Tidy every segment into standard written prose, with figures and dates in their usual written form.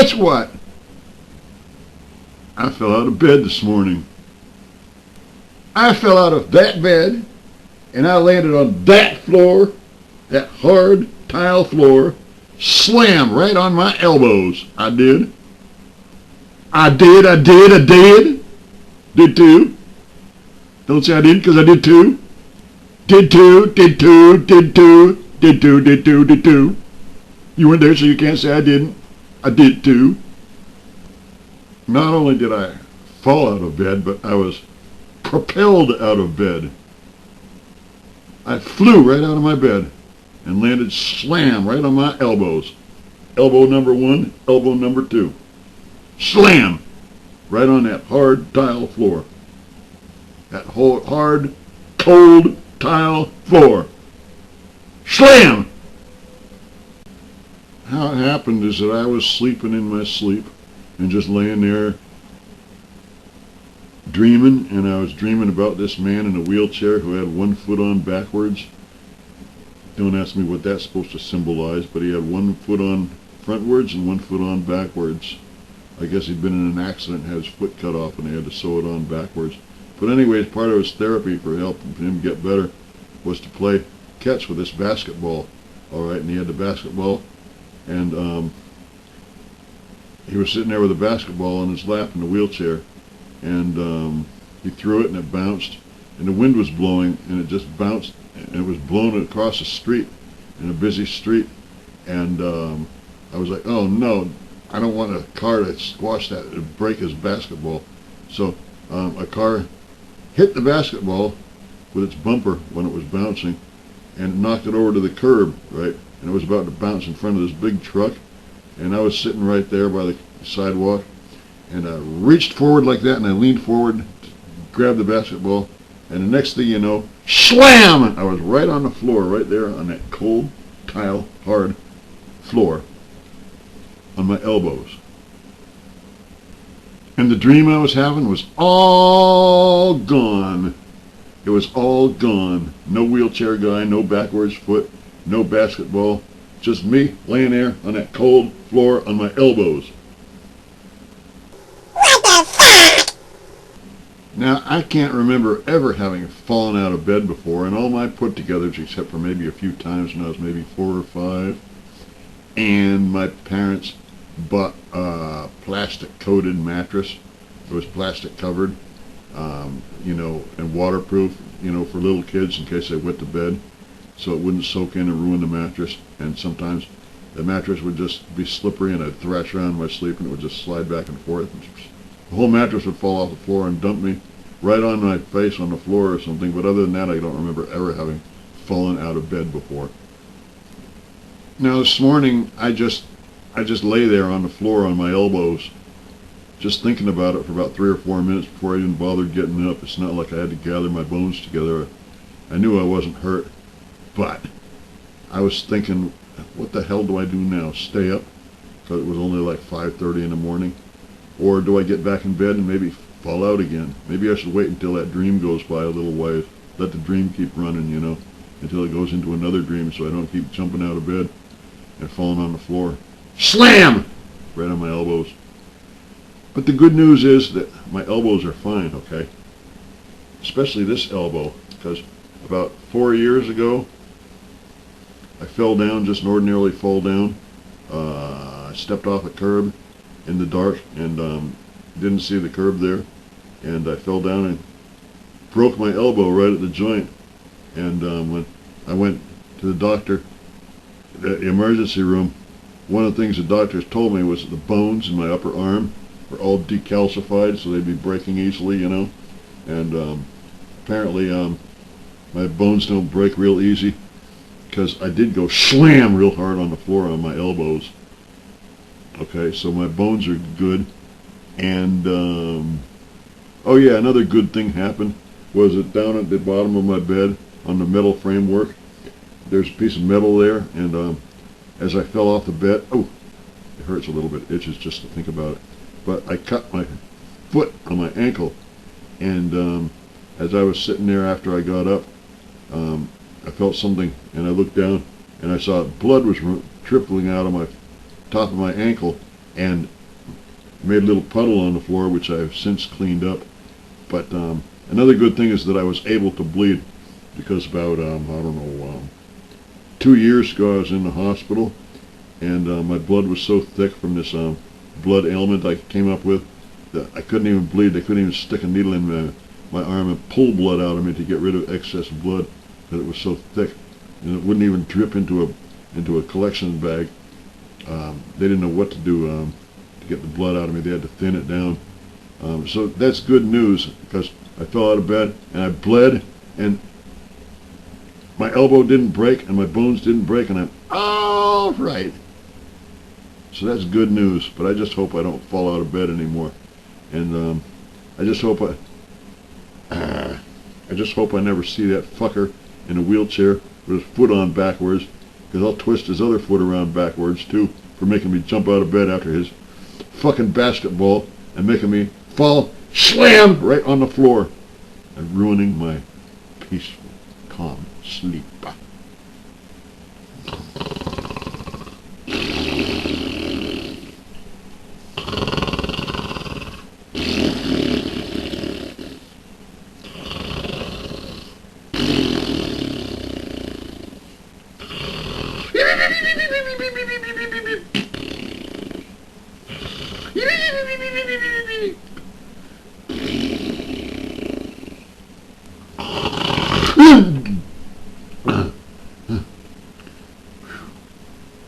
Guess what? I fell out of bed this morning. I fell out of that bed, and I landed on that floor, that hard tile floor, slammed right on my elbows. I did. I did. Did too. Don't say I didn't, because I did too. Did too. You weren't there, so you can't say I didn't. I did too. Not only did I fall out of bed, but I was propelled out of bed. I flew right out of my bed and landed slam right on my elbows. Elbow number 1, elbow number 2. Slam! Right on that hard tile floor. That whole hard, cold tile floor. Slam! How it happened is that I was sleeping in my sleep and just laying there dreaming, and I was dreaming about this man in a wheelchair who had one foot on backwards. Don't ask me what that's supposed to symbolize, but he had one foot on frontwards and one foot on backwards. I guess he'd been in an accident and had his foot cut off and they had to sew it on backwards. But anyways, part of his therapy for helping him get better was to play catch with this basketball. Alright, and he had the basketball, and he was sitting there with the basketball on his lap in the wheelchair, and he threw it and it bounced, and the wind was blowing and it just bounced, and it was blown across the street, in a busy street, and I was like, oh no, I don't want a car to squash that and break his basketball. So a car hit the basketball with its bumper when it was bouncing and knocked it over to the curb, right? And it was about to bounce in front of this big truck, and I was sitting right there by the sidewalk, and I reached forward like that, and I leaned forward to grab the basketball, and the next thing you know, slam! I was right on the floor, right there on that cold, tile, hard floor, on my elbows. And the dream I was having was all gone. It was all gone. No wheelchair guy, no backwards foot, no basketball. Just me laying there on that cold floor on my elbows. What the fuck? Now, I can't remember ever having fallen out of bed before, and all my put-togethers, except for maybe a few times when I was maybe 4 or 5, and my parents bought a plastic-coated mattress. It was plastic-covered, and waterproof, for little kids in case they wet the bed, so it wouldn't soak in and ruin the mattress. And sometimes the mattress would just be slippery, and I'd thrash around in my sleep, and it would just slide back and forth. The whole mattress would fall off the floor and dump me right on my face on the floor or something. But other than that, I don't remember ever having fallen out of bed before. Now this morning, I just lay there on the floor on my elbows, just thinking about it for about 3 or 4 minutes before I even bothered getting up. It's not like I had to gather my bones together. I knew I wasn't hurt, but I was thinking, what the hell do I do now? Stay up? Because it was only like 5:30 in the morning? Or do I get back in bed and maybe fall out again? Maybe I should wait until that dream goes by a little ways. Let the dream keep running, until it goes into another dream, so I don't keep jumping out of bed and falling on the floor. Slam! Right on my elbows. But the good news is that my elbows are fine, okay? Especially this elbow, because about 4 years ago, I fell down, just ordinarily fall down. I stepped off a curb in the dark and didn't see the curb there, and I fell down and broke my elbow right at the joint. And when I went to the doctor at the emergency room, one of the things the doctors told me was that the bones in my upper arm were all decalcified, so they'd be breaking easily, and apparently my bones don't break real easy, because I did go slam real hard on the floor on my elbows. Okay, so my bones are good. And oh yeah, another good thing happened was that down at the bottom of my bed on the metal framework, there's a piece of metal there, and as I fell off the bed, oh, it hurts a little bit, it itches just to think about it, but I cut my foot on my ankle, and as I was sitting there after I got up, I felt something, and I looked down, and I saw blood was trickling out of my top of my ankle and made a little puddle on the floor, which I've since cleaned up. But another good thing is that I was able to bleed, because about, I don't know, 2 years ago I was in the hospital, and my blood was so thick from this blood ailment I came up with that I couldn't even bleed. They couldn't even stick a needle in my arm and pull blood out of me to get rid of excess blood, that it was so thick, and it wouldn't even drip into a collection bag. They didn't know what to do to get the blood out of me. They had to thin it down. So that's good news, because I fell out of bed and I bled, and my elbow didn't break and my bones didn't break, and I'm all right. So that's good news, but I just hope I don't fall out of bed anymore. And I just hope I never see that fucker in a wheelchair with his foot on backwards, because I'll twist his other foot around backwards too, for making me jump out of bed after his fucking basketball and making me fall slam right on the floor and ruining my peaceful, calm sleep.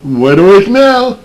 Wide awake now.